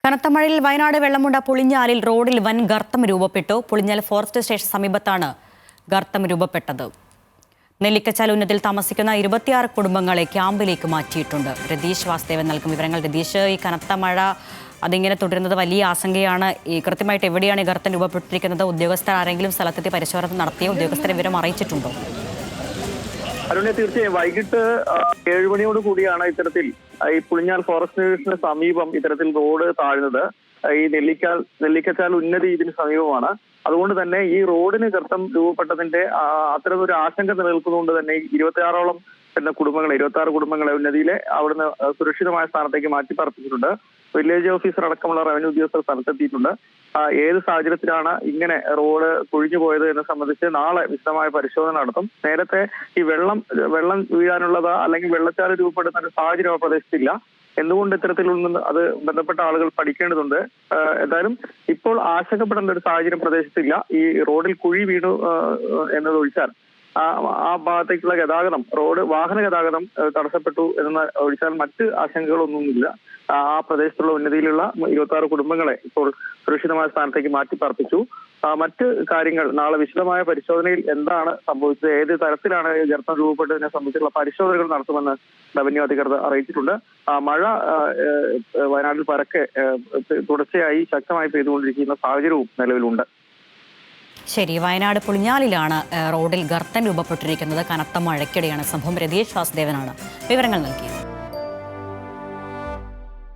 കനത്ത മഴയിൽ വയനാട് വെള്ളമുണ്ട പുളിഞ്ഞാലിൽ റോഡിൽ വൻ ഗർത്തം രൂപപ്പെട്ടു. പുളിഞ്ഞാൽ ഫോറസ്റ്റ് സ്റ്റേഷൻ സമീപത്താണ് ഗർത്തം രൂപപ്പെട്ടത്. നെല്ലിക്കച്ചാൽ ഉന്നതിൽ താമസിക്കുന്ന 26 കുടുംബങ്ങളെ ക്യാമ്പിലേക്ക് മാറ്റിയിട്ടുണ്ട്. രതീഷ് വാസുദേവൻ നൽകും വിവരങ്ങൾ. രതീഷ്, ഈ കനത്ത മഴ അതിങ്ങനെ തുടരുന്നത് വലിയ ആശങ്കയാണ്. ഈ കൃത്യമായിട്ട് എവിടെയാണ് ഈ ഗർത്തം രൂപപ്പെട്ടിരിക്കുന്നത്? ഉദ്യോഗസ്ഥർ ആരെങ്കിലും സ്ഥലത്തെത്തി പരിശോധന നടത്തിയ ഉദ്യോഗസ്ഥരെ വിവരം അറിയിച്ചിട്ടുണ്ടോ? അരുണെ, തീർച്ചയായും വൈകിട്ട് 7 മണിയോട് കൂടിയാണ് ഇത്തരത്തിൽ ഈ പുളിഞ്ഞാൽ ഫോറസ്റ്റ് സ്റ്റേഷന് സമീപം ഇത്തരത്തിൽ റോഡ് താഴ്ന്നത്. ഈ നെല്ലിക്കച്ചാൽ ഉന്നതി ഇതിന് സമീപമാണ്. അതുകൊണ്ട് തന്നെ ഈ റോഡിന് ഗർത്തം രൂപപ്പെട്ടതിന്റെ അത്തരമൊരു ആശങ്ക നിലനിൽക്കുന്നതുകൊണ്ട് തന്നെ 26ഓളം കുടുംബങ്ങളെ 26 കുടുംബങ്ങളെ ഉന്നതിയിലെ അവിടുന്ന് സുരക്ഷിതമായ സ്ഥാനത്തേക്ക് മാറ്റി പാർപ്പിച്ചിട്ടുണ്ട്. വില്ലേജ് ഓഫീസർ അടക്കമുള്ള റവന്യൂ ഉദ്യോഗസ്ഥർ സ്ഥലത്തെത്തിയിട്ടുണ്ട്. ഏത് സാഹചര്യത്തിലാണ് ഇങ്ങനെ റോഡ് കുഴിഞ്ഞു പോയത് എന്നെ സംബന്ധിച്ച് നാളെ വിശദമായ പരിശോധന നടത്തും. നേരത്തെ ഈ വെള്ളം വീഴാനുള്ളതാ അല്ലെങ്കിൽ വെള്ളച്ചാല് രൂപപ്പെടുന്ന ഒരു സാഹചര്യം ആ പ്രദേശത്തില്ല. എന്തുകൊണ്ട് ഇത്തരത്തിലുള്ള അത് ബന്ധപ്പെട്ട ആളുകൾ പഠിക്കേണ്ടതുണ്ട്. എന്തായാലും ഇപ്പോൾ ആശങ്കപ്പെടേണ്ട ഒരു സാഹചര്യം പ്രദേശത്തില്ല. ഈ റോഡിൽ കുഴി വീണു എന്നതൊഴിച്ചാൽ ആ ഭാഗത്തേക്കുള്ള ഗതാഗതം വാഹന ഗതാഗതം തടസ്സപ്പെട്ടു എന്ന ഒഴിച്ചാൽ മറ്റ് ആശങ്കകളൊന്നുമില്ല. ആ പ്രദേശത്തുള്ള ഉന്നതിയിലുള്ള 26 കുടുംബങ്ങളെ ഇപ്പോൾ സുരക്ഷിതമായ സ്ഥാനത്തേക്ക് മാറ്റി പാർപ്പിച്ചു. മറ്റ് കാര്യങ്ങൾ നാളെ വിശദമായ പരിശോധനയിൽ എന്താണ് സംഭവിച്ചത്, ഏത് തരത്തിലാണ് ഗർത്തം രൂപപ്പെട്ടതിനെ സംബന്ധിച്ചുള്ള പരിശോധനകൾ നടത്തുമെന്ന് റവന്യൂ അധികൃതർ അറിയിച്ചിട്ടുണ്ട്. മഴ വയനാട്ടിൽ പരക്കെ തുടർച്ചയായി ശക്തമായി പെയ്തുകൊണ്ടിരിക്കുന്ന സാഹചര്യവും നിലവിലുണ്ട്. ശരി, വയനാട് പുളിഞ്ഞാലിലാണ് റോഡിൽ ഗർത്തം രൂപപ്പെട്ടിരിക്കുന്നത്. കനത്ത മഴയ്ക്കിടെയാണ് സംഭവം. രതീഷ് വാസുദേവനാണ് വിവരങ്ങൾ നൽകിയത്.